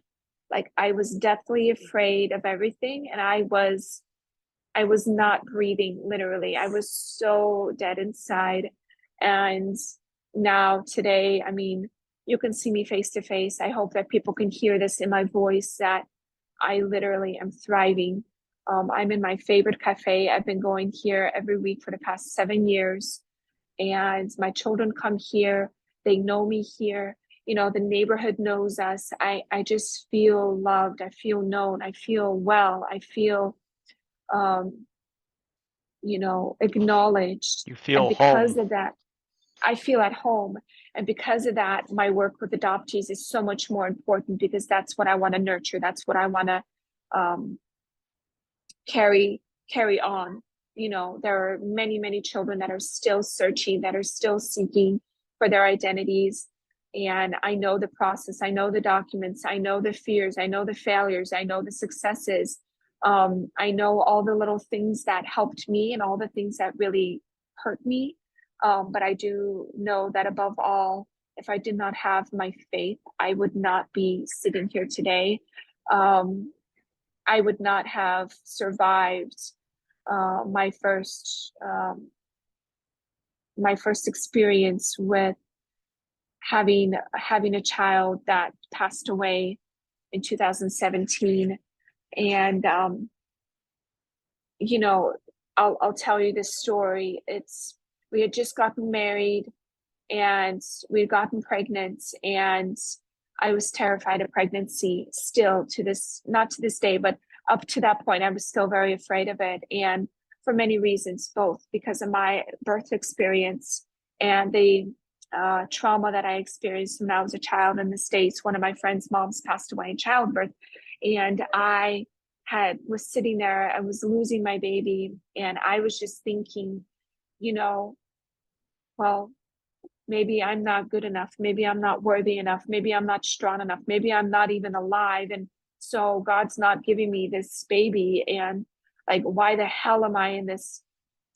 S3: Like I was deathly afraid of everything, and I was not breathing, literally. I was so dead inside. And now today, I mean, you can see me face to face. I hope that people can hear this in my voice, that I literally am thriving. I'm in my favorite cafe. I've been going here every week for the past 7 years, and my children come here. They know me here. You know, the neighborhood knows us. I just feel loved. I feel known. I feel well. I feel um, acknowledged.
S2: You
S3: And
S2: feel
S3: because
S2: home.
S3: of that, I feel at home. And because of that, my work with adoptees is so much more important, because that's what I want to nurture. That's what I want to um, carry on. There are many, many children that are still searching, that are still seeking for their identities. And I know the process. I know the documents. I know the fears. I know the failures. I know the successes. I know all the little things that helped me and all the things that really hurt me. But I do know that above all, if I did not have my faith, I would not be sitting here today. I would not have survived my first experience with having a child that passed away in 2017. And I'll tell you this story. We had just gotten married, and we had gotten pregnant, and I was terrified of pregnancy still, not to this day, but up to that point, I was still very afraid of it. And for many reasons, both because of my birth experience and the trauma that I experienced when I was a child in the States. One of my friend's moms passed away in childbirth, and I was sitting there, I was losing my baby, and I was just thinking, well, maybe I'm not good enough. Maybe I'm not worthy enough. Maybe I'm not strong enough. Maybe I'm not even alive. And so God's not giving me this baby. And like, why the hell am I in this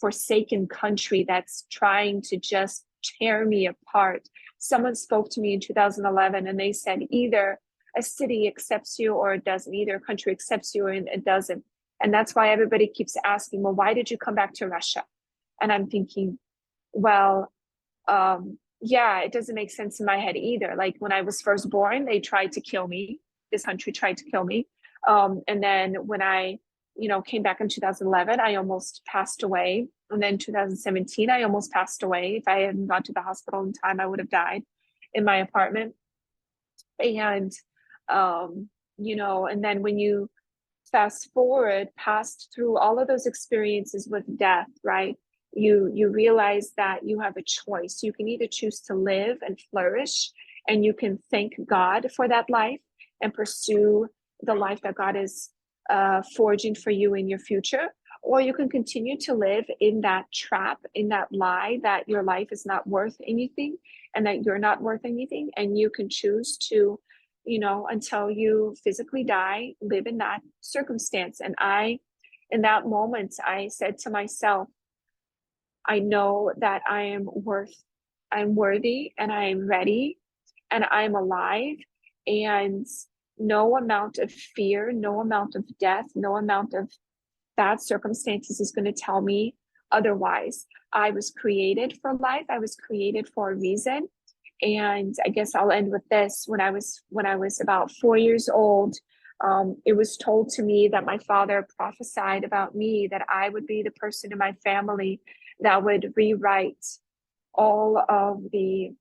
S3: forsaken country that's trying to just tear me apart? Someone spoke to me in 2011, and they said, either a city accepts you or it doesn't. Either a country accepts you or it doesn't. And that's why everybody keeps asking, well, why did you come back to Russia? And I'm thinking, well, yeah, it doesn't make sense in my head either. Like when I was first born, they tried to kill me. This country tried to kill me. And then when I, came back in 2011, I almost passed away. And then 2017, I almost passed away. If I hadn't gone to the hospital in time, I would have died in my apartment. And, and then when you fast forward past through all of those experiences with death, right? You realize that you have a choice. You can either choose to live and flourish, and you can thank God for that life and pursue the life that God is forging for you in your future, or you can continue to live in that trap, in that lie that your life is not worth anything and that you're not worth anything, and you can choose to, until you physically die, live in that circumstance. And in that moment, I said to myself, I know that I'm worthy, and I am ready, and I'm alive, and no amount of fear, no amount of death, no amount of bad circumstances is going to tell me otherwise. I was created for life. I was created for a reason. And I guess I'll end with this. When I was about 4 years old, it was told to me that my father prophesied about me, that I would be the person in my family that would rewrite all of the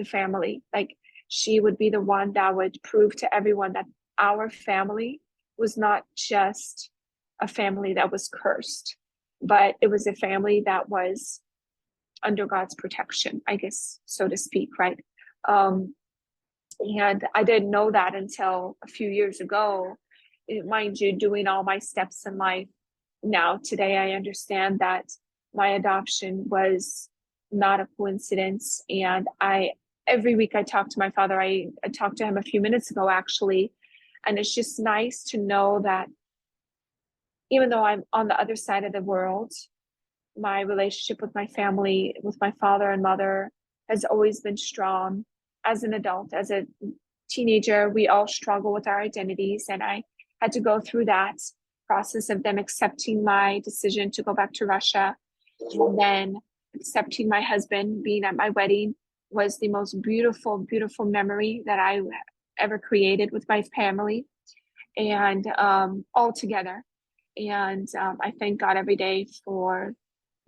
S3: family. Like she would be the one that would prove to everyone that our family was not just a family that was cursed, but it was a family that was under God's protection, I guess, so to speak, right? And I didn't know that until a few years ago. Mind you, doing all my steps in life now, today, I understand that my adoption was not a coincidence. And every week I talk to my father. I talked to him a few minutes ago, actually. And it's just nice to know that even though I'm on the other side of the world, my relationship with my family, with my father and mother, has always been strong. As an adult, as a teenager, we all struggle with our identities, and I had to go through that process of them accepting my decision to go back to Russia, and then accepting my husband. Being at my wedding was the most beautiful, beautiful memory that I ever created with my family, and all together. And I thank God every day for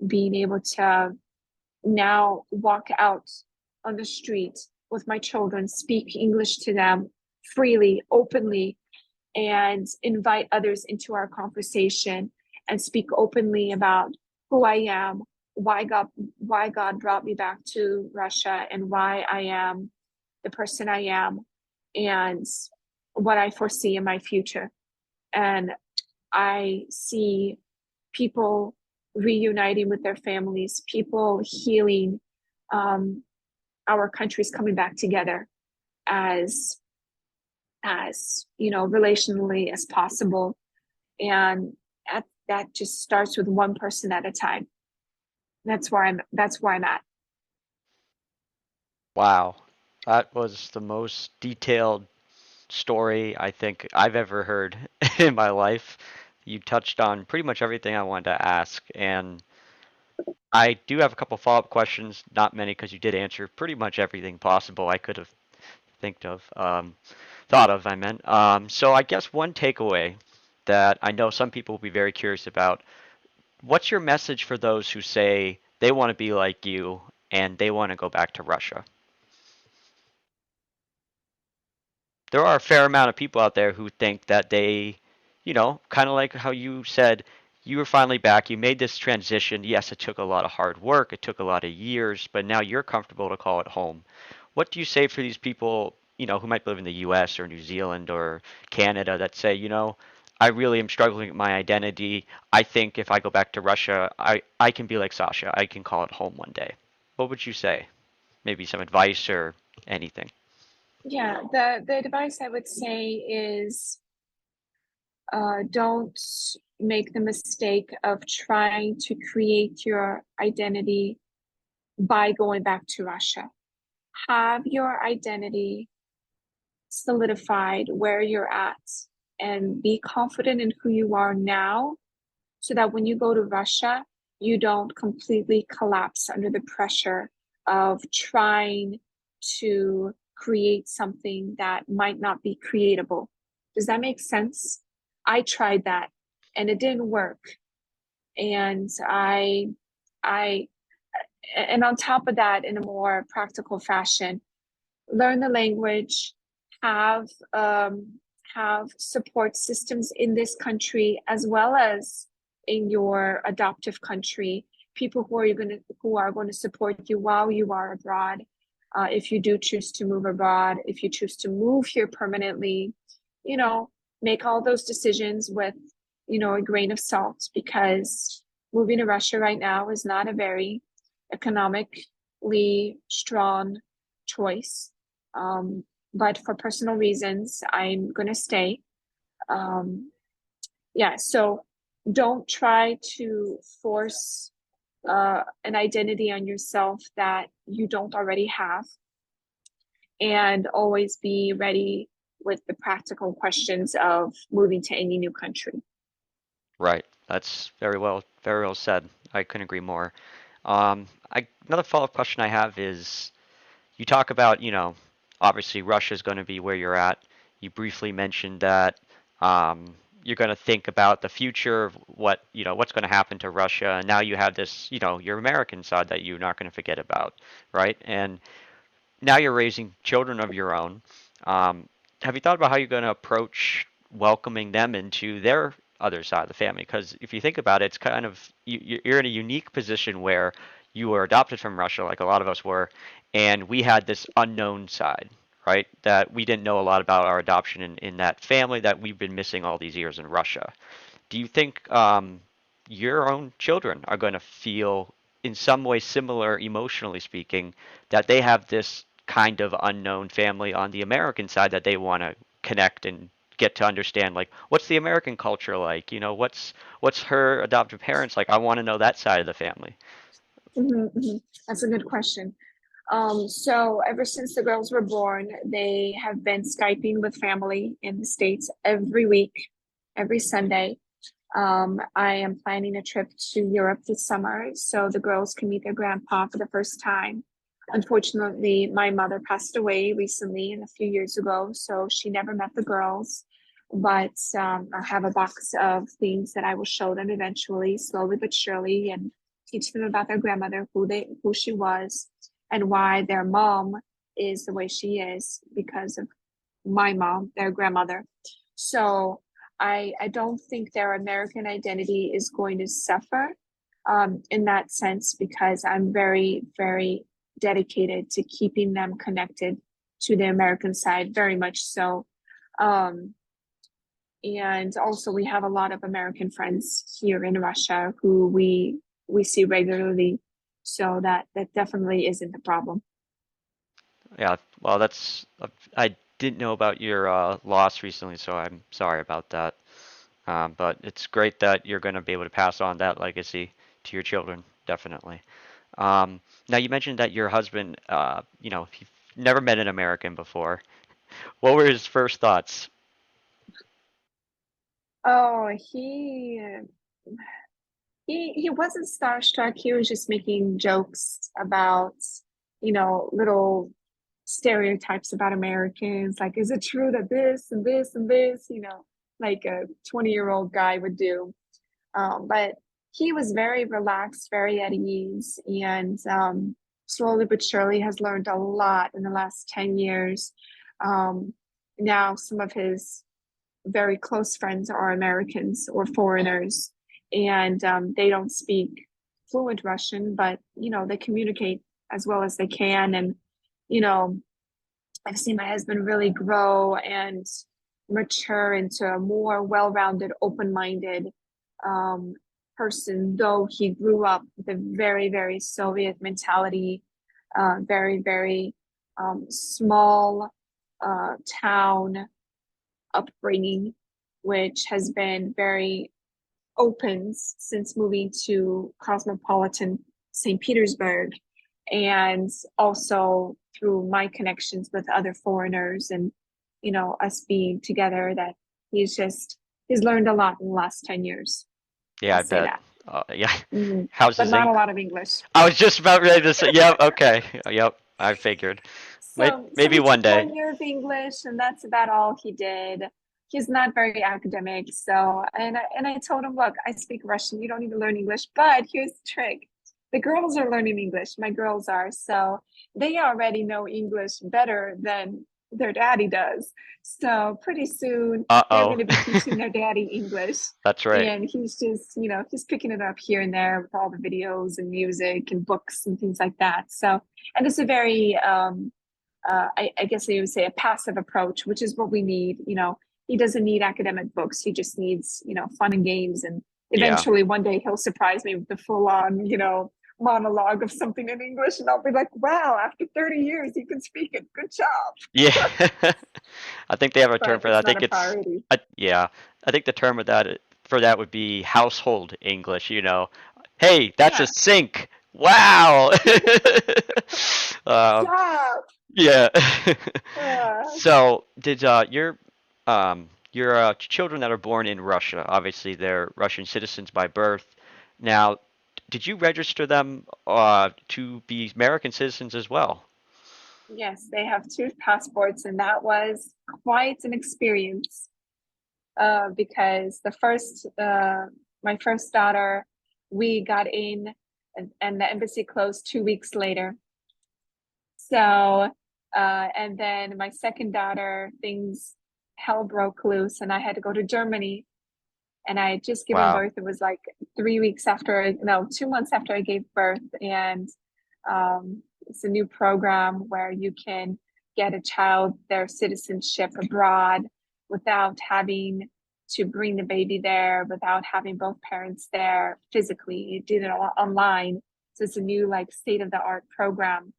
S3: being able to now walk out on the street with my children, speak English to them freely, openly, and invite others into our conversation and speak openly about who I am, why God brought me back to Russia, and why I am the person I am, and what I foresee in my future. And I see people reuniting with their families, people healing, um, our countries coming back together as relationally as possible, and that just starts with one person at a time. That's where I'm at.
S2: Wow. That was the most detailed story I think I've ever heard in my life. You touched on pretty much everything I wanted to ask, and I do have a couple follow-up questions. Not many, because you did answer pretty much everything possible I could have thought of. I meant. So I guess one takeaway that I know some people will be very curious about. What's your message for those who say they want to be like you and they want to go back to Russia? There are a fair amount of people out there who think that they, kind of like how you said, you were finally back, you made this transition. Yes, it took a lot of hard work, it took a lot of years, but now you're comfortable to call it home. What do you say for these people, who might live in the US or New Zealand or Canada that say, I really am struggling with my identity. I think if I go back to Russia, I can be like Sasha. I can call it home one day. What would you say? Maybe some advice or anything.
S3: Yeah, the advice I would say is, don't make the mistake of trying to create your identity by going back to Russia. Have your identity solidified where you're at, and be confident in who you are now, so that when you go to Russia, you don't completely collapse under the pressure of trying to create something that might not be creatable. Does that make sense? I tried that and it didn't work. And I, and on top of that, in a more practical fashion, learn the language, have have support systems in this country as well as in your adoptive country. People who are going to support you while you are abroad. If you do choose to move abroad, if you choose to move here permanently, you know, make all those decisions with, a grain of salt, because moving to Russia right now is not a very economically strong choice. Um, but for personal reasons, I'm going to stay. Um, yeah, so don't try to force an identity on yourself that you don't already have, and always be ready with the practical questions of moving to any new country.
S2: Right. That's very well said. I couldn't agree more. Another follow-up question I have is, you talk about, obviously Russia is going to be where you're at. You briefly mentioned that you're going to think about the future of what's going to happen to Russia. And now you have this, your American side that you're not going to forget about, right? And now you're raising children of your own. Um, have you thought about how you're going to approach welcoming them into their other side of the family? Because if you think about it, it's kind of you're in a unique position where you were adopted from Russia, like a lot of us were, and we had this unknown side, right? That we didn't know a lot about our adoption in that family that we've been missing all these years in Russia. Do you think your own children are going to feel in some way similar, emotionally speaking, that they have this kind of unknown family on the American side that they want to connect and get to understand, like, what's the American culture like? What's her adoptive parents like? I want to know that side of the family.
S3: Mhm, mhm. That's a good question. So ever since the girls were born, they have been Skyping with family in the States every week, every Sunday. I am planning a trip to Europe this summer so the girls can meet their grandpa for the first time. Unfortunately, my mother passed away recently and a few years ago, so she never met the girls. But I have a box of things that I will show them eventually, slowly but surely, and teach them about their grandmother, who she was, and why their mom is the way she is because of my mom, their grandmother. So I don't think their American identity is going to suffer in that sense because I'm very, very dedicated to keeping them connected to the American side, very much so. Um, and also we have a lot of American friends here in Russia who we see regularly. So that definitely isn't a problem.
S2: Yeah, well, I didn't know about your loss recently, so I'm sorry about that. But it's great that you're going to be able to pass on that legacy to your children, definitely. Now, you mentioned that your husband, he never met an American before. What were his first thoughts?
S3: Oh, he wasn't starstruck. He was just making jokes about, little stereotypes about Americans. Like, is it true that this and this and this, like a 20-year-old guy would do. But he was very relaxed, very at ease, and slowly but surely has learned a lot in the last 10 years. Um, Now, some of his very close friends are Americans or foreigners, and they don't speak fluent Russian, but they communicate as well as they can. And you know, I've seen my husband really grow and mature into a more well-rounded, open-minded um, person. Though he grew up with a very, very Soviet mentality, very, very small town upbringing, which has been very open since moving to cosmopolitan St. Petersburg, and also through my connections with other foreigners and us being together, that he's learned a lot in the last 10 years.
S2: Yeah,
S3: I'll
S2: I
S3: say
S2: bet.
S3: that.
S2: Yeah.
S3: Mhm.
S2: How's
S3: But
S2: his
S3: not a
S2: ink?
S3: lot of English.
S2: I was just about ready to say, yep, okay. Yep, I figured.
S3: So
S2: Maybe
S3: he
S2: one
S3: took
S2: day.
S3: 1 year of English, and that's about all he did. He's not very academic, so and I told him, look, I speak Russian. You don't need to learn English, but here's the trick: the girls are learning English. My girls are, so they already know English better than their daddy does. So pretty soon they're
S2: Uh-oh.
S3: going to be teaching their daddy English,
S2: That's right.
S3: and he's just he's picking it up here and there with all the videos and music and books and things like that. So, and it's a very I guess you would say a passive approach, which is what we need. He doesn't need academic books. He just needs, fun and games. And
S2: Yeah.
S3: eventually one day he'll surprise me with the full on, monologue of something in English. And I'll be like, wow, after 30 years, you can speak it. Good job.
S2: Yeah. I think they have a term
S3: But
S2: for that.
S3: it's
S2: I
S3: not
S2: think
S3: a
S2: it's,
S3: priority.
S2: yeah. I think the term of that for that would be household English. Hey, that's a
S3: Yeah.
S2: sink. Wow.
S3: Good
S2: Um,
S3: job.
S2: yeah.
S3: Uh,
S2: So, did your children that are born in Russia, obviously they're Russian citizens by birth. Now, did you register them to be American citizens as well?
S3: yes, they have two passports, and that was quite an experience. Because my first daughter, we got in, and the embassy closed 2 weeks later. So, and then my second daughter, things hell broke loose, and I had to go to Germany. And I had just given
S2: Wow.
S3: birth. It was like 3 weeks after, no, 2 months after I gave birth. And it's a new program where you can get a child their citizenship abroad without having to bring the baby there, without having both parents there physically. You did it all online. So it's a new, like, state of the art program.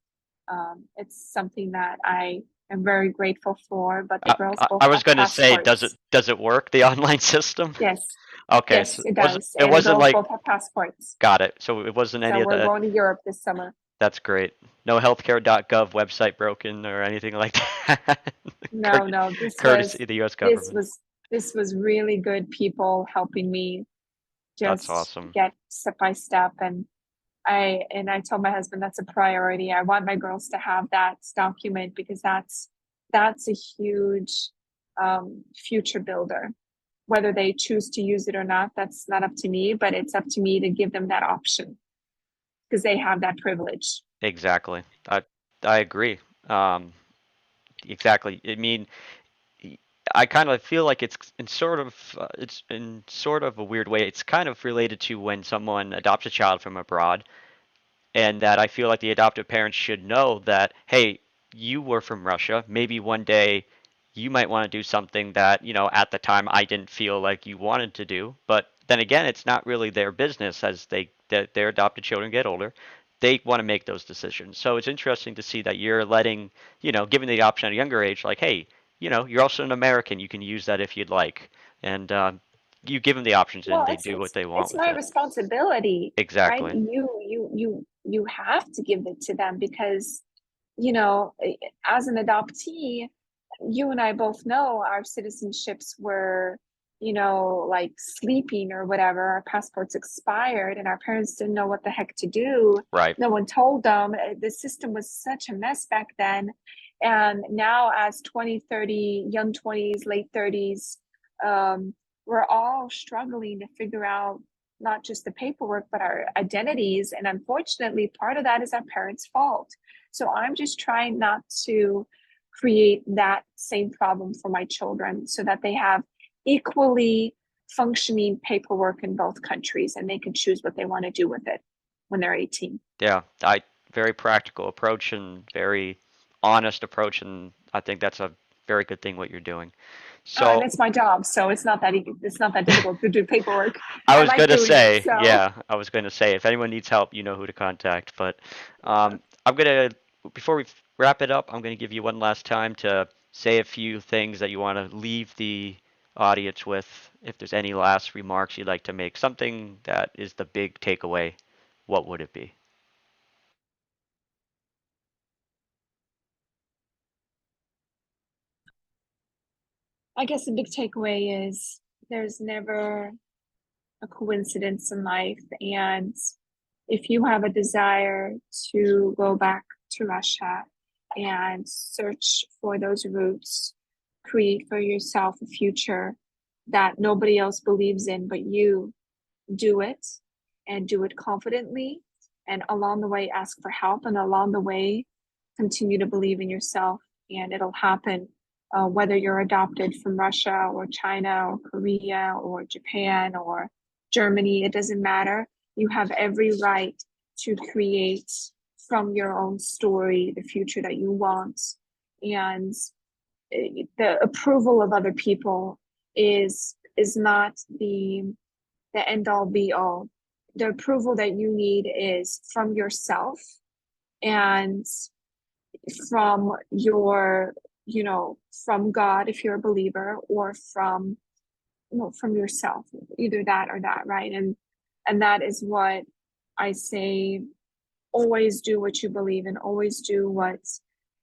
S3: It's something that I am very grateful for, but the
S2: I,
S3: girls
S2: I
S3: both
S2: I was
S3: have
S2: going to say,
S3: passports.
S2: does it work, the online system?
S3: Yes,
S2: Okay,
S3: yes,
S2: so
S3: it does.
S2: it
S3: And the
S2: wasn't
S3: girls
S2: like
S3: both have passports.
S2: got it. So it wasn't any
S3: So
S2: of
S3: we're
S2: the
S3: going to Europe this summer.
S2: That's great. No healthcare.gov website broken or anything like that.
S3: No, no,
S2: Courtesy of the U.S.
S3: this
S2: government.
S3: was this was really good people helping me
S2: That's
S3: just
S2: awesome.
S3: get step by step. And I told my husband that's a priority. I want my girls to have that document because that's a huge future builder. Whether they choose to use it or not, that's not up to me, but it's up to me to give them that option because they have that privilege.
S2: Exactly. I agree. Exactly. I mean, I kind of feel like it's in sort of a weird way. It's kind of related to when someone adopts a child from abroad, and that I feel like the adoptive parents should know that, hey, you were from Russia. Maybe one day you might want to do something that, at the time I didn't feel like you wanted to do. But then again, it's not really their business as their adopted children get older. They want to make those decisions. So it's interesting to see that you're letting, giving the option at a younger age, like, hey, you're also an American. You can use that if you'd like. And you give them the options and
S3: Well,
S2: they
S3: it's
S2: do what
S3: it's
S2: they want
S3: it's
S2: with
S3: my
S2: it.
S3: responsibility, right?
S2: Exactly.
S3: You have to give it to them because, you know, as an adoptee, you and I both know our citizenships were, like sleeping or whatever. Our passports expired and our parents didn't know what the heck to do.
S2: Right.
S3: No one told them. The system was such a mess back then. And now, as 20, 30, young 20s, late 30s, um, we're all struggling to figure out not just the paperwork, but our identities. And unfortunately, part of that is our parents' fault. So I'm just trying not to create that same problem for my children so that they have equally functioning paperwork in both countries and they can choose what they want to do with it when they're 18.
S2: Yeah, I very practical approach and very honest approach, and I think that's a very good thing what you're doing.
S3: And
S2: So
S3: it's my job, so it's not that difficult to do paperwork.
S2: I
S3: I
S2: was
S3: like
S2: going to
S3: doing it.
S2: say,
S3: So
S2: yeah, I was going to say, if anyone needs help, you know who to contact. But I'm going to, before we wrap it up, I'm going to give you one last time to say a few things that you want to leave the audience with. If there's any last remarks you'd like to make, something that is the big takeaway, what would it be?
S3: I guess the big takeaway is there's never a coincidence in life. And if you have a desire to go back to Russia and search for those roots, create for yourself a future that nobody else believes in but you, do it and do it confidently. And along the way, ask for help. And along the way, continue to believe in yourself, and it'll happen. Whether you're adopted from Russia or China or Korea or Japan or Germany, it doesn't matter. You have every right to create from your own story the future that you want. And the approval of other people is not the end all be all. The approval that you need is from yourself and from your, from God if you're a believer, or from yourself, either that or that, right? And that is what I say. Always do what you believe in, always do what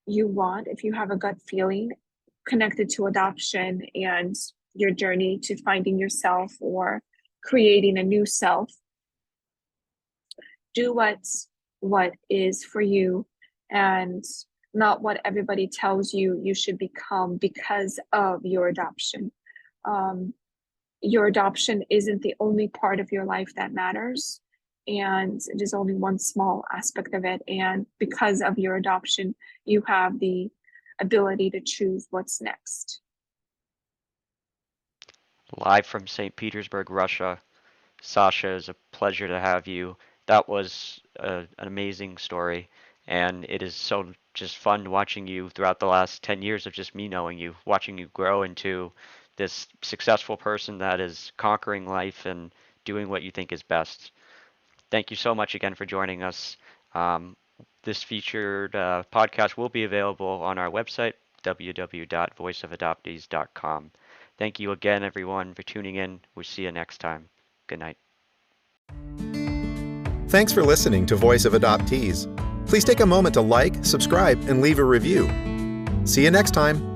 S3: you want. If you have a gut feeling connected to adoption and your journey to finding yourself or creating a new self, do what is for you and not what everybody tells you you should become because of your adoption. um, your adoption isn't the only part of your life that matters, and it is only one small aspect of it. And because of your adoption, you have the ability to choose what's next.
S2: Live from St. Petersburg, Russia. Sasha, it's a pleasure to have you. That was an amazing story, and it is so just fun watching you throughout the last 10 years of just me knowing you, watching you grow into this successful person that is conquering life and doing what you think is best. Thank you so much again for joining us. Um, this featured podcast will be available on our website, www.voiceofadoptees.com. Thank you again, everyone, for tuning in. We'll see you next time. Good night.
S1: Thanks for listening to Voice of Adoptees. Please take a moment to like, subscribe, and leave a review. See you next time.